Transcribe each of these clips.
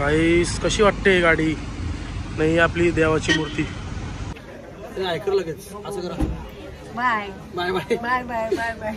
गाईस कशी वाटते गाडी? नाही आपली देवाची मूर्ती. ऐकलं लगेच असं करा. Bye bye bye bye bye bye bye.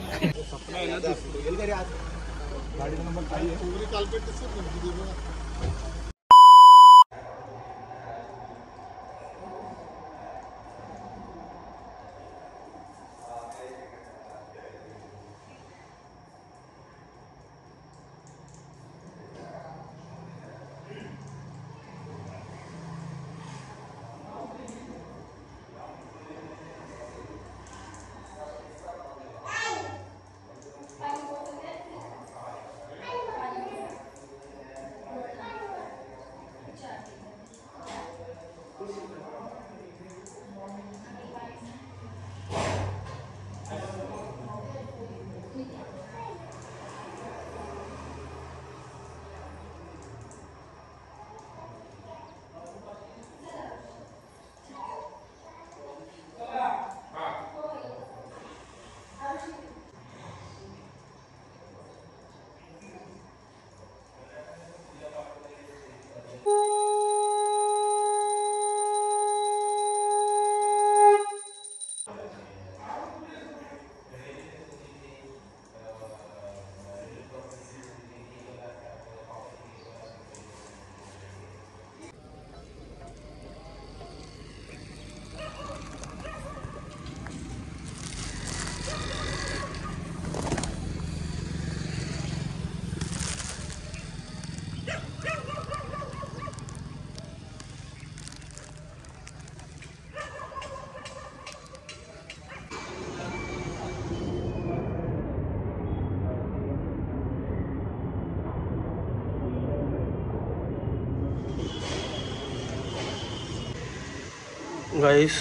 Guys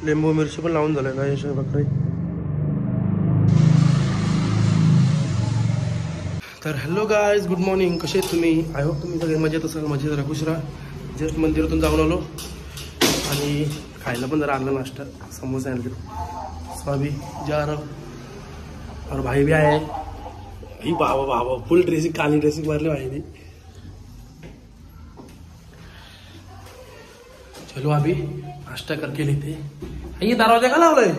लिंबू मिरची पण लावून झालं गाईस बकरी. तर हॅलो गाईज, गुड मॉर्निंग. कसे आहेत तुम्ही? आय होप तुम्ही सगळे मजेत असाल. मजेत राहा, खुश राहा. जस्ट मंदिरातून जाऊन आलो आणि खायला पण जरा आणलं नाश्ता, समोसे आणले. सो अभी जा रहा हूं और भाई भी आए. बाबा बाबा फुल ड्रेसिंग, काली ड्रेसिंग मारली भाई ने. चलो अभी नाश्ता करके लेते. ये दरवाजा का लावलाय?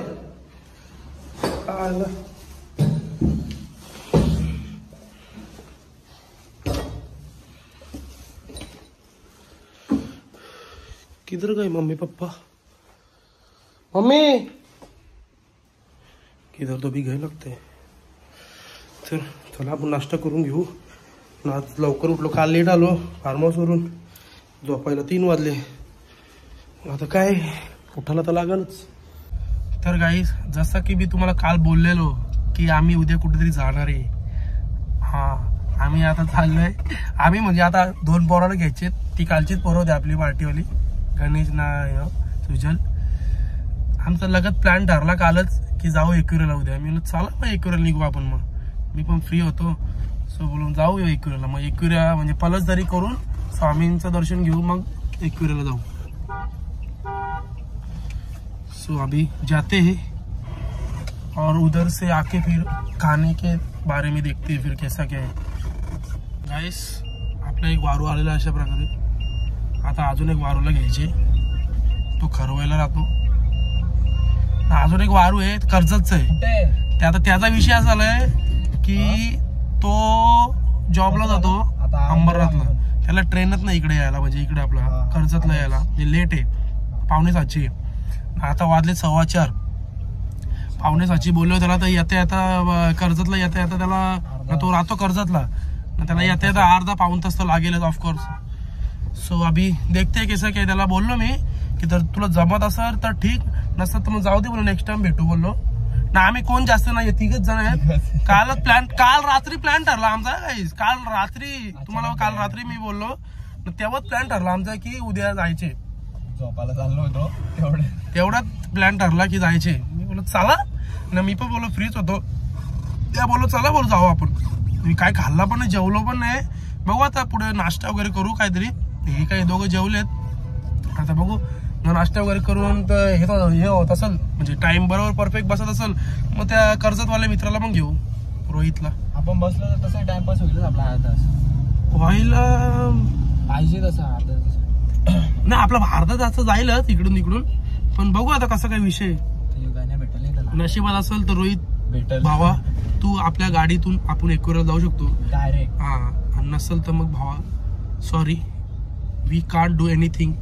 किधर गए मम्मी पापा? मम्मी किधर तो भी गए लगते हैं. तर चला आपण नाश्ता करून घेऊ. आज लवकर उठलो, काल लेट आलो फार्म हाऊस वरून. झोपायला 3 वाजले. आता काय उठायला तर लागलच. तर गाईस जसं की मी तुम्हाला काल बोललेलो की आम्ही उद्या कुठेतरी जाणार आहे. हा आम्ही आता चाललोय. आम्ही म्हणजे आता 2 पोराला घ्यायचे. ती कालचीच पोरं होती आपली पार्टीवाली, गणेश ना सुजल. आमचा लगत प्लॅन ठरला कालच की जाऊ एकविराला उद्या. मी चला मग एकविराला निघू आपण. मग मी पण फ्री होतो, सो बोलून जाऊ एकविराला. मग एकविरा म्हणजे पलसदरी करून स्वामींचं दर्शन घेऊ, मग एकविराला जाऊ. सो अभी जाते हैं और उधर से आके फिर खाने के बारे में देखते हैं फिर कैसा क्या है. गाइस आपला एक वारू आलेला अशा प्रकारे. आता अजून एक वारूला घ्यायचे, तो खरवायला राहतो. अजून एक वारू आहे कर्जतचा आहे. ते आता त्याचा विषय असा झालाय की तो जॉबला जातो अंबरनाथला. त्याला ट्रेनच नाही इकडे यायला, म्हणजे इकडे आपला कर्जतला यायला. लेट आहे, 5:45. आता वाजले 4:15. 5:45 बोललो त्याला. तर येता येता कर्जतला येता येता त्याला, तो राहतो कर्जतला, त्याला येता येता अर्धा पाऊण तास तर लागेलच ऑफकोर्स. सो अभी देखते कैसा काय. त्याला बोललो मी की तर तुला जमत असेल तर ठीक, नसतं तर मग जाऊ दे बोललो, नेक्स्ट टाइम भेटू बोललो ना. आम्ही कोण जास्त नाही, 3च जण आहेत. काल रात्री प्लॅन ठरला आमचा. काल रात्री काल रात्री मी बोललो, तेव्हाच प्लॅन ठरला आमचा की उद्या जायचे. झोपायला चाललो होतो, तेवढाच प्लॅन ठरला की जायचे. मी बोललो चला ना, मी पण बोललो फ्रीच होतो. त्या बोललो चला बोल जाऊ आपण. मी काय खाल्ला पण नाही, जेवलो पण नाही. बघू आता पुढे नाश्ता वगैरे करू काहीतरी. हे काही दोघं जेवलेत, आता बघू नाश्ता वगैरे करून. तर हे होत असेल म्हणजे टाइम बरोबर परफेक्ट बसत असेल, मग त्या कर्जतवाल्या मित्राला पण घेऊ, रोहितला. आपण बसलो तर तसं टाइमपास होईल आपला. अर्धा तास व्हायला पाहिजे तसं नाही आपला अर्धा तास जाईलच इकडून तिकडून, पण बघू आता कसा काय विषय. नशिबात असेल तर रोहित भेटल भावा तू आपल्या गाडीतून आपण एकविराला जाऊ शकतो डायरेक्ट. हा, आणि नसेल तर मग भावा sorry we can't do anything.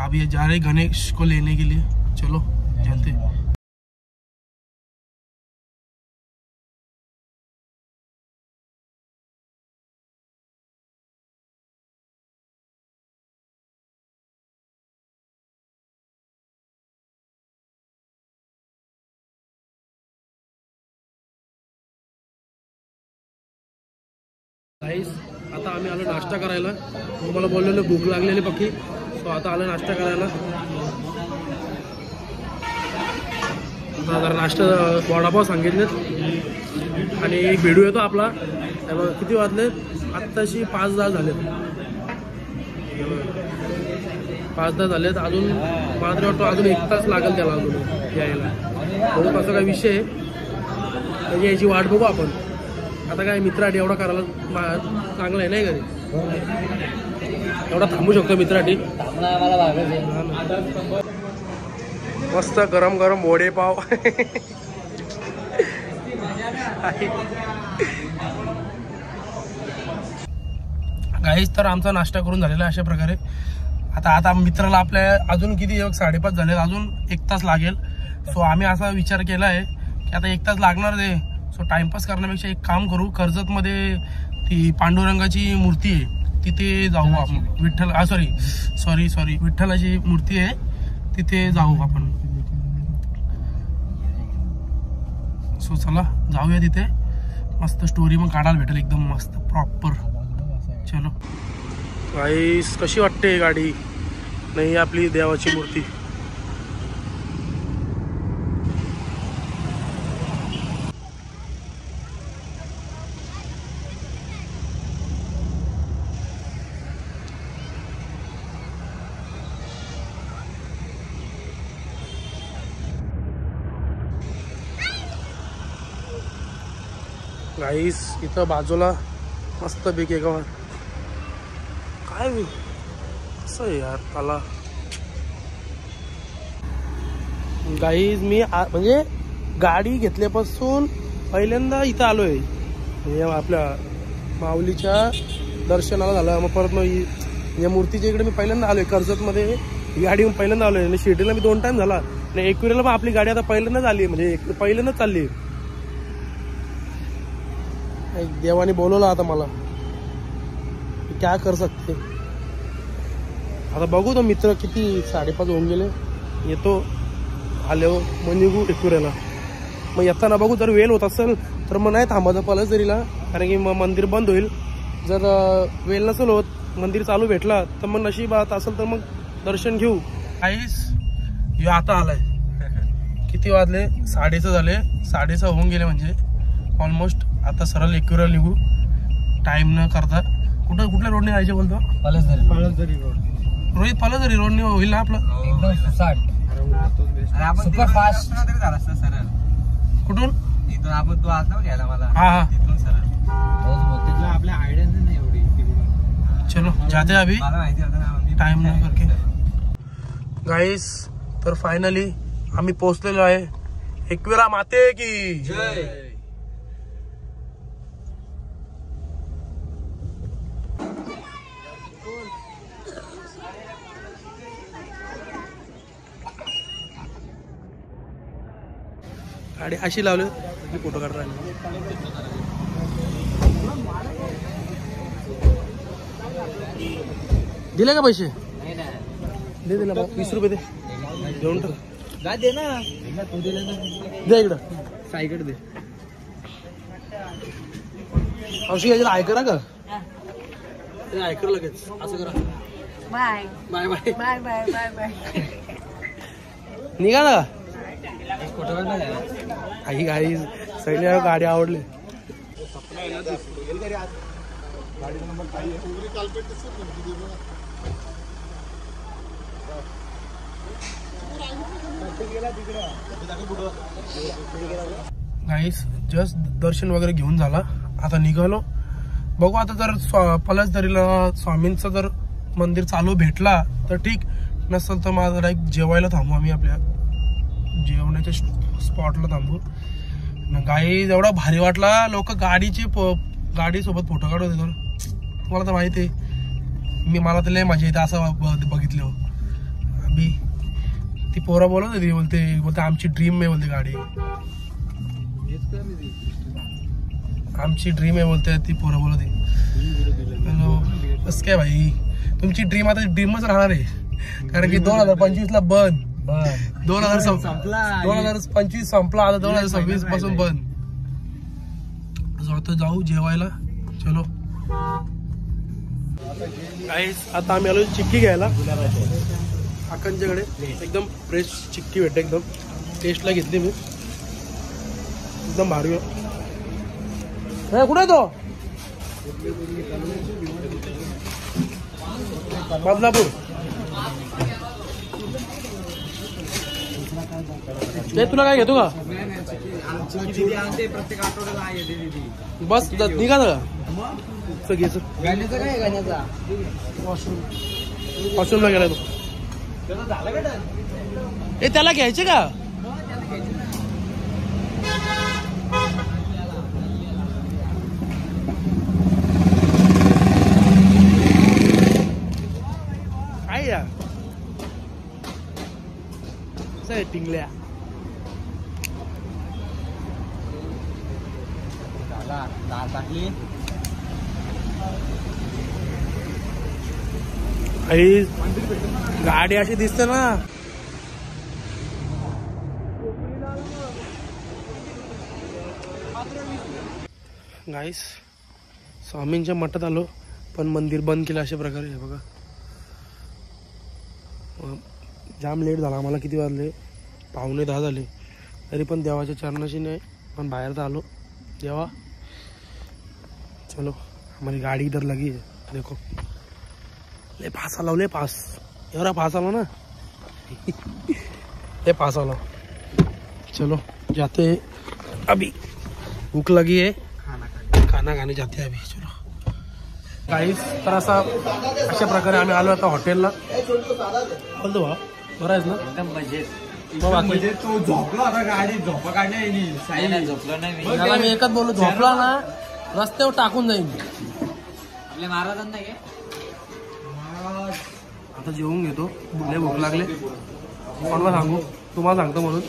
अभी जा रहे गणेश को लेने के लिए, चलो चलते. गाईस आता आम्ही आलो नाश्ता करायला. तुम्हाला बोललेलो भूक लागलेली पक्की, सो आता आलो नाश्ता करायला. आता जरा नाश्ता वडापाव सांगितलेत आणि एक भेडू येतो आपला. त्याला किती वाजले आत्ताशी 5-10 झालेत, 5-10 झालेत. अजून मला तरी वाटतं अजून 1 तास लागेल त्याला अजून यायला. बघू कसं काय विषय आहे त्याची, याची वाट बघू आपण. आता काय मित्रासाठी एवढा करायला चांगलं आहे नाही का, एवढा थांबू शकतो मित्रासाठी. मस्त गरम गरम वडेपाव गाईस. तर आमचा नाश्ता करून झालेला अशा प्रकारे. आता मित्राला आपल्या अजून किती 5:30 झाले, अजून 1 तास लागेल. सो आम्ही असा विचार केला आहे की आता 1 तास लागणार आहे. सो टाइमपास करण्यापेक्षा एक काम करू, कर्जतमध्ये ती पांडुरंगाची मूर्ती आहे तिथे जाऊ आपण. सॉरी विठ्ठलाची मूर्ती आहे तिथे जाऊ आपण. सो चला जाऊया तिथे, मस्त स्टोरी पण काढायला भेटेल एकदम मस्त प्रॉपर. चलो गाईस कशी वाटते गाडी, नाही आपली देवाची मूर्ती. गाईस इथं बाजूला मस्त पैकी का काय असं आहे यार त्याला. गाईज मी म्हणजे गाडी घेतल्यापासून पहिल्यांदा इथं आलोय, म्हणजे आपल्या माऊलीच्या दर्शनाला झालं. मग परत मग या मूर्तीच्या इकडे मी पहिल्यांदा आलोय कर्जतमध्ये. ही गाडी पहिल्यांदा आलोय आणि शिर्डीला मी 2 टाइम झाला आणि एकविरेला पण आपली गाडी आता पहिल्यांदाच आली, म्हणजे पहिल्यांदाच चालली. देवाने बोलवलं आता मला, क्या कर सकते. आता बघू तो मित्र किती 5:30 होऊन गेले, येतो आल्यावर मग निघू एकविरेला. मग येताना बघू जर वेळ होत असेल तर मग नाही थांबायचं पलसदरीला, कारण की मग मंदिर बंद होईल. जर वेळ नसेल होत, मंदिर चालू भेटला तर मग नशिबात असेल तर मग दर्शन घेऊ. आईस यो आता आलाय, किती वाजले 6:30 झाले, 6:30 होऊन गेले म्हणजे ऑलमोस्ट. आता सरळ एकविरेला निघू टाइम न करता. कुठल्या रोडने जायचे बोलतो? पळसदरी रोड. रोहित पळसदरी रोडने होईल ना आपलं? सुपर फास्ट सरळ कुठून इथून आपण तू आज घ्यायला मला. हा तिथून सरळ आपल्या आयडिया नाही एवढी. चलो जाते अभी, मला माहिती होतं टाइम न करके. गाइस तर फायनली आम्ही पोहोचलेलो आहे. एकविरा माते की जय. गाडी अशी लावली फोटो काढ राहिले. दिले का पैसे? दे दिला 20 रुपये दे, देऊन टाक. दे ना, दे इकडं साईकडे दे. औषधी यायला ऐकरा का ते ऐकर लगेच असं करा. Bye bye bye bye bye bye bye. निघा ना. फोटो काढ ना. आई गाई सगळी गाडी आवडली. गाईस जस्ट दर्शन वगैरे घेऊन झाला, आता निघालो बघू आता जर पलसदरीला स्वामींचं जर मंदिर चालू भेटला तर ठीक, नसेल तर माझं डायरेक्ट जेवायला थांबू, आम्ही आपल्या जेवणाच्या स्पॉटला थांबू. गाई एवढा भारी वाटला, लोक गाडी सोबत फोटो काढत होते. तुम्हाला तर माहिती आहे, मला तर लय मजा येते असं बघितलं. अभि ती पोरा बोलत होती, बोलते आमची ड्रीम आहे बोलते गाडी, आमची ड्रीम आहे बोलते ती पोरा बोलत होती. हॅलो बस काय भाई, तुमची ड्रीम आता ड्रीमच राहणार आहे, कारण की 2025 ला बंद, 2025 संपला, आता 2026 पासून बंद. आता जाऊ जेवायला. चलो गाईस, आता आम्ही आलो चिक्की घ्यायला काकांच्याकडे. एकदम फ्रेश चिक्की भेटते, एकदम टेस्टला घेतली मी, एकदम भारी. कुठे आहे तो? बदलापूर. तुला काय घेतो का? प्रत्येक आठवड्याला बस निघा ना घ्यायचं. गाण्याचा काय गाण्याचा वॉशरूमला गेला तो. ए त्याला घ्यायचे का? काय या टिंगल्या टाकली गाडी अशी दिसते ना. गाईस, स्वामींच्या मठात आलो पण मंदिर बंद केलं अशा प्रकारे. हे बघा, जाम लेट झाला आम्हाला. किती वाजले? 9:45 झाले. तरी पण देवाच्या चरणाशी नाही, पण बाहेर तर आलो. देवा चलो, हमारी गाड़ी इधर लगी है, देखो. ले पास आलो, ले पास, एवरा पास आलो ना. ले पास आलो. चलो जाते हैं अभी, भूख लगी है, खाना खाने जाते हैं अभी. चलो गाईस, तर अशा प्रकारे आम्ही आलो आता हॉटेलला. बोलतो बा, बरं आहेस ना? एकदम मजेत. म्हणजे तो झोपला होता, गाडी झोपा काढल्या. झोपलो नाही मला मी एकच बोललो, झोपला ना रस्त्यावर टाकून जाईन. आपल्या महाराजांना घे. आता जेवून घेतो, लय भूक लागले. कोणाला सांगू? तुम्हाला सांगतो म्हणून.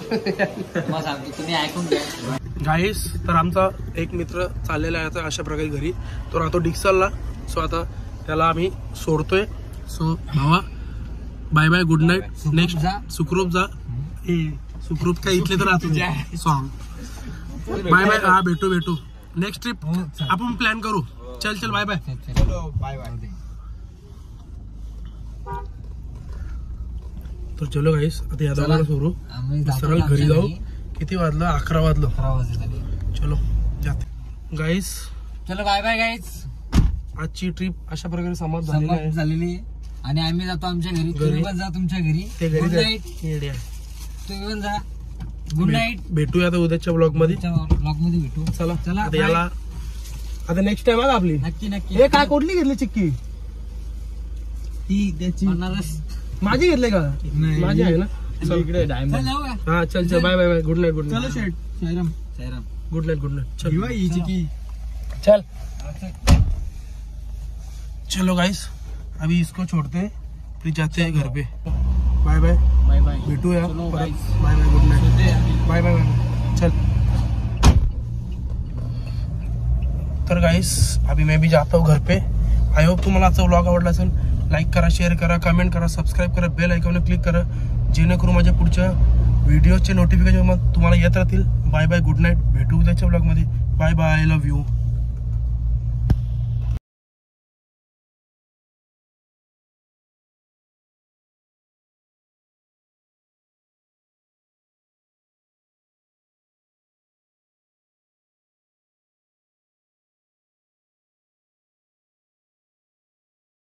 सांगतो, तुम्ही ऐकून घ्या. गाईस, तर आमचा एक मित्र चाललेला आहे आता अशा प्रकारे घरी. तो राहतो डिक्सलला. सो आता त्याला आम्ही सोडतोय. सो भावा, bye bye, good night. Next सुखरूप जा. सुखरूप काय इथले तर राहतो सॉन्ग. Bye bye. हा, भेटू नेक्स्ट ट्रिप आपण प्लॅन करू. चल बाय बाय. Bye bye. तर चलो गाईस, आता या दोघांना सोडू, सरळ घरी जाऊ. किती वाजलं? 11 वाजलं. चलो जाते गाईस. चलो बाय बाय गाईज. आजची ट्रिप अशा प्रकारे समाप्त झालेली आहे आणि आम्ही जातो आमच्या घरी. तुम्ही पण जा तुमच्या घरी. ते घरी तुम्ही पण जा. Good night. भेटूया आता उद्याच्या ब्लॉग मध्ये भेटू. चला आता याला, आता नेक्स्ट टाइम आहे आपली. नक्की. हे काय कुठली घेतली चिक्की? ती त्याची माझी घेतली का? माझी आहे ना. इकडे डायमंड. हा चल बाय बाय. Good night. चलो शेट. Good night. चल. चलो गाइस, अभी इसको छोड़ते हैं, फिर जाते हैं घर पे. Bye bye. भेटू यार. Bye bye. Good night. Bye bye. चल. तर गाइस, अभी मैं भी जाता हूँ घर पे. आई होप तुम्हाला आजचा व्लॉग आवडला असेल. लाईक करा, शेअर करा, कमेंट करा, सबस्क्राईब करा, बेल आयकॉनवर क्लिक करा, जेणेकरून माझ्या पुढच्या व्हिडिओचे नोटिफिकेशन तुम्हाला येत राहतील. Bye bye. Good night. भेटू उद्याच्या व्लॉगमध्ये. Bye bye. I love you.